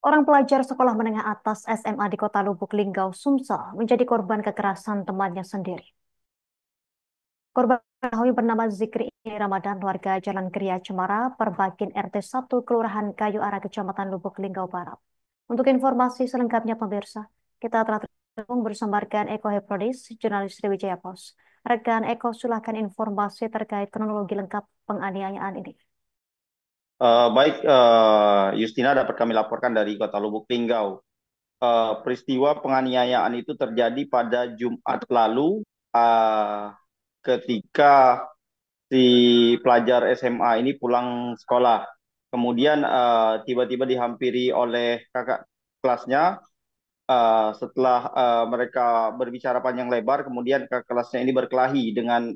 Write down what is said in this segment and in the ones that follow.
Orang pelajar sekolah menengah atas SMA di Kota Lubuk Linggau, Sumsel, menjadi korban kekerasan temannya sendiri. Korban diketahui bernama Zikri Ramadan, warga Jalan Gria Cemara, Perbakin RT 1, Kelurahan Kayu Ara, Kecamatan Lubuk Linggau Barat. Untuk informasi selengkapnya pemirsa, kita telah terhubung bersama rekan Eko Heprodis, jurnalis Sriwijaya Pos. Rekan Eko, silakan informasi terkait kronologi lengkap penganiayaan ini. Baik, Justina dapat kami laporkan dari Kota Lubuk Linggau. Peristiwa penganiayaan itu terjadi pada Jumat lalu, ketika si pelajar SMA ini pulang sekolah. Kemudian tiba-tiba dihampiri oleh kakak kelasnya. Setelah mereka berbicara panjang lebar, kemudian kakak kelasnya ini berkelahi dengan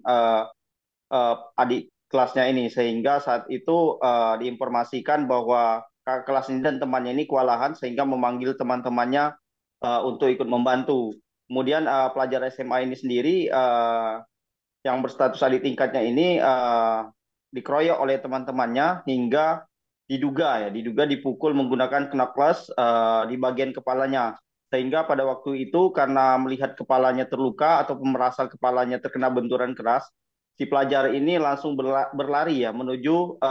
adik kelasnya ini, sehingga saat itu diinformasikan bahwa kakak kelas ini dan temannya ini kewalahan sehingga memanggil teman-temannya untuk ikut membantu. Kemudian pelajar SMA ini sendiri yang berstatus adik tingkatnya ini dikeroyok oleh teman-temannya hingga diduga dipukul menggunakan knokles di bagian kepalanya, sehingga pada waktu itu karena melihat kepalanya terluka ataupun merasa kepalanya terkena benturan keras, si pelajar ini langsung berlari ya menuju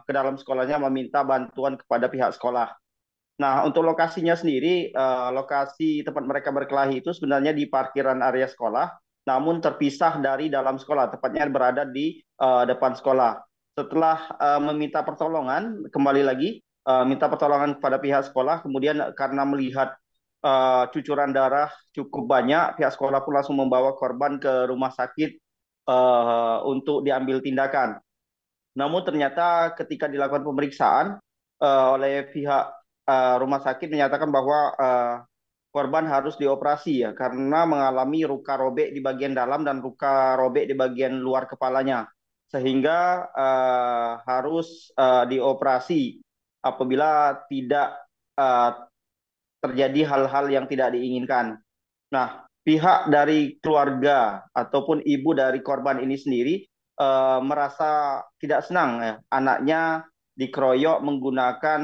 ke dalam sekolahnya meminta bantuan kepada pihak sekolah. Nah, untuk lokasinya sendiri, lokasi tempat mereka berkelahi itu sebenarnya di parkiran area sekolah, namun terpisah dari dalam sekolah, tepatnya berada di depan sekolah. Setelah meminta pertolongan, kembali lagi minta pertolongan kepada pihak sekolah, kemudian karena melihat cucuran darah cukup banyak, pihak sekolah pun langsung membawa korban ke rumah sakit untuk diambil tindakan. Namun ternyata ketika dilakukan pemeriksaan oleh pihak rumah sakit menyatakan bahwa korban harus dioperasi ya karena mengalami luka robek di bagian dalam dan luka robek di bagian luar kepalanya, sehingga harus dioperasi apabila tidak uh, terjadi hal-hal yang tidak diinginkan. Nah, pihak dari keluarga ataupun ibu dari korban ini sendiri merasa tidak senang ya, anaknya dikeroyok menggunakan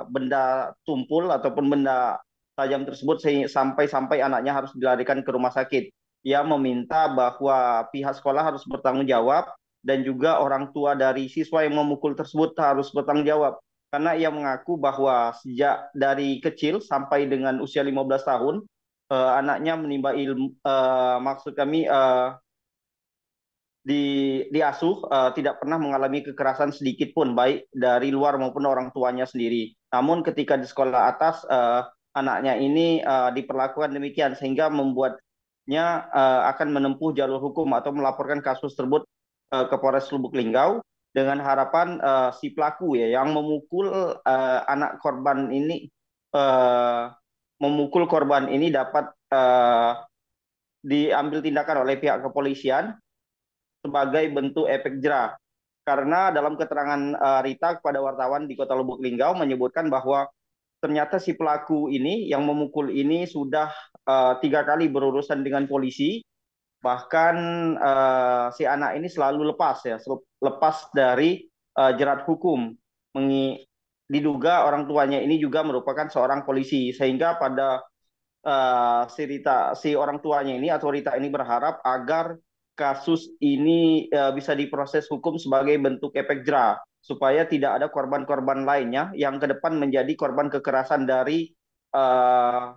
benda tumpul ataupun benda tajam tersebut sampai-sampai anaknya harus dilarikan ke rumah sakit. Ia meminta bahwa pihak sekolah harus bertanggung jawab dan juga orang tua dari siswa yang memukul tersebut harus bertanggung jawab. Karena ia mengaku bahwa sejak dari kecil sampai dengan usia 15 tahun, anaknya menimba ilmu, maksud kami diasuh, tidak pernah mengalami kekerasan sedikit pun baik dari luar maupun orang tuanya sendiri. Namun ketika di sekolah atas anaknya ini diperlakukan demikian sehingga membuatnya akan menempuh jalur hukum atau melaporkan kasus tersebut ke Polres Lubuk Linggau dengan harapan si pelaku ya yang memukul anak korban ini, uh, memukul korban ini dapat diambil tindakan oleh pihak kepolisian sebagai bentuk efek jerah. Karena dalam keterangan Rita kepada wartawan di Kota Lubuk Linggau menyebutkan bahwa ternyata si pelaku ini yang memukul ini sudah 3 kali berurusan dengan polisi, bahkan si anak ini selalu lepas ya, lepas dari jerat hukum. Diduga orang tuanya ini juga merupakan seorang polisi, sehingga pada si orang tuanya ini atau Rita ini berharap agar kasus ini bisa diproses hukum sebagai bentuk efek jerah supaya tidak ada korban-korban lainnya yang ke depan menjadi korban kekerasan dari uh,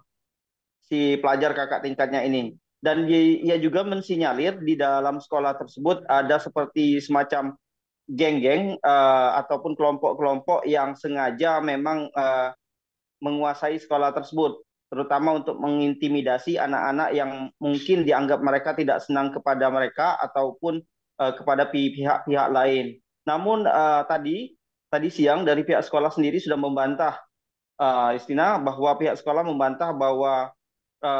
si pelajar kakak tingkatnya ini. Dan ia juga mensinyalir di dalam sekolah tersebut ada seperti semacam geng-geng ataupun kelompok-kelompok yang sengaja memang menguasai sekolah tersebut, terutama untuk mengintimidasi anak-anak yang mungkin dianggap mereka tidak senang kepada mereka ataupun kepada pihak-pihak lain. Namun tadi siang dari pihak sekolah sendiri sudah membantah, Istina, bahwa pihak sekolah membantah bahwa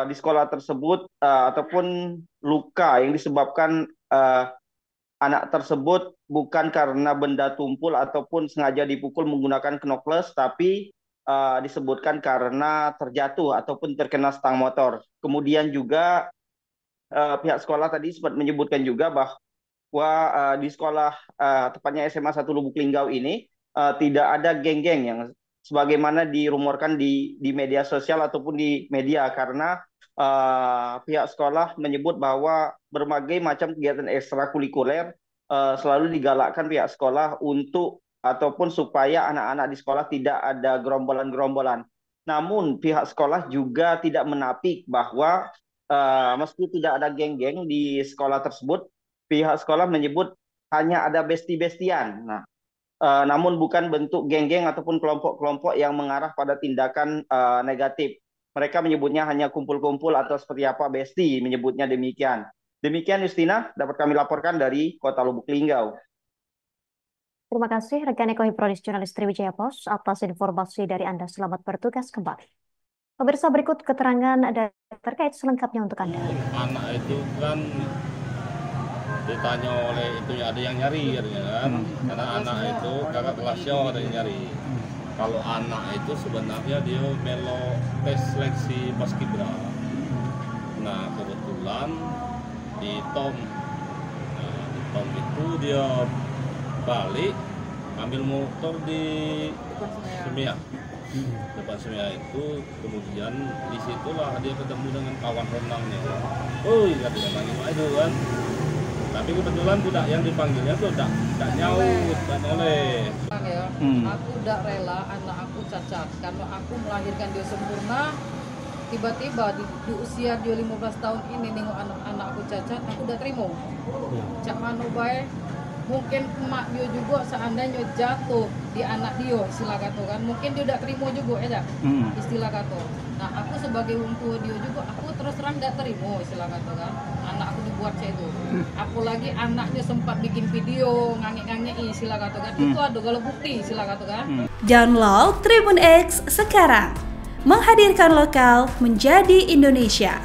di sekolah tersebut ataupun luka yang disebabkan anak tersebut bukan karena benda tumpul ataupun sengaja dipukul menggunakan knokles, tapi disebutkan karena terjatuh ataupun terkena stang motor. Kemudian juga pihak sekolah tadi sempat menyebutkan juga bahwa di sekolah tepatnya SMA 1 Lubuk Linggau ini tidak ada geng-geng yang sebagaimana dirumorkan di media sosial ataupun di media, karena pihak sekolah menyebut bahwa berbagai macam kegiatan ekstrakurikuler selalu digalakkan pihak sekolah untuk ataupun supaya anak-anak di sekolah tidak ada gerombolan-gerombolan. Namun pihak sekolah juga tidak menapik bahwa meski tidak ada geng-geng di sekolah tersebut, pihak sekolah menyebut hanya ada besti-bestian. Nah, namun bukan bentuk geng-geng ataupun kelompok-kelompok yang mengarah pada tindakan negatif. Mereka menyebutnya hanya kumpul-kumpul atau seperti apa, besti menyebutnya demikian. Demikian Justina, dapat kami laporkan dari Kota Lubuk Linggau. Terima kasih rekan Eko Hiprodis Jurnalis Triwijaya Pos atas informasi dari Anda. Selamat bertugas kembali. Pemirsa, berikut keterangan ada terkait selengkapnya untuk Anda. Anak itu kan ditanya oleh itu ada yang nyari kan, karena anak itu kakak kelasnya ada yang nyari. Kalau anak itu sebenarnya dia melo tes seleksi paskibra. Nah kebetulan di Tom itu dia balik ambil motor di Semia. Depan Semia itu, kemudian disitulah dia ketemu dengan kawan renangnya. Oh, katanya manggil itu kan. Tapi kebetulan budak yang dipanggilnya tuh tak nyaut, tak noleh. Aku udah rela anak aku cacat karena aku melahirkan dia sempurna. Tiba-tiba di usia dia 15 tahun ini nengok anak-anak aku cacat, aku udah terima. Cak mano bae, mungkin emak dia juga seandainya jatuh di anak dia, istilah kata kan, mungkin dia udah terima juga ya, istilah kata. Nah aku sebagai orang tua dia juga, aku terus terang tidak terima, istilah kata kan, anak aku dibuat saya itu. Apalagi anaknya sempat bikin video ngangek-ngangek, istilah kata kan, itu ada kalau bukti, istilah kata kan. Download Tribun X sekarang, menghadirkan lokal menjadi Indonesia.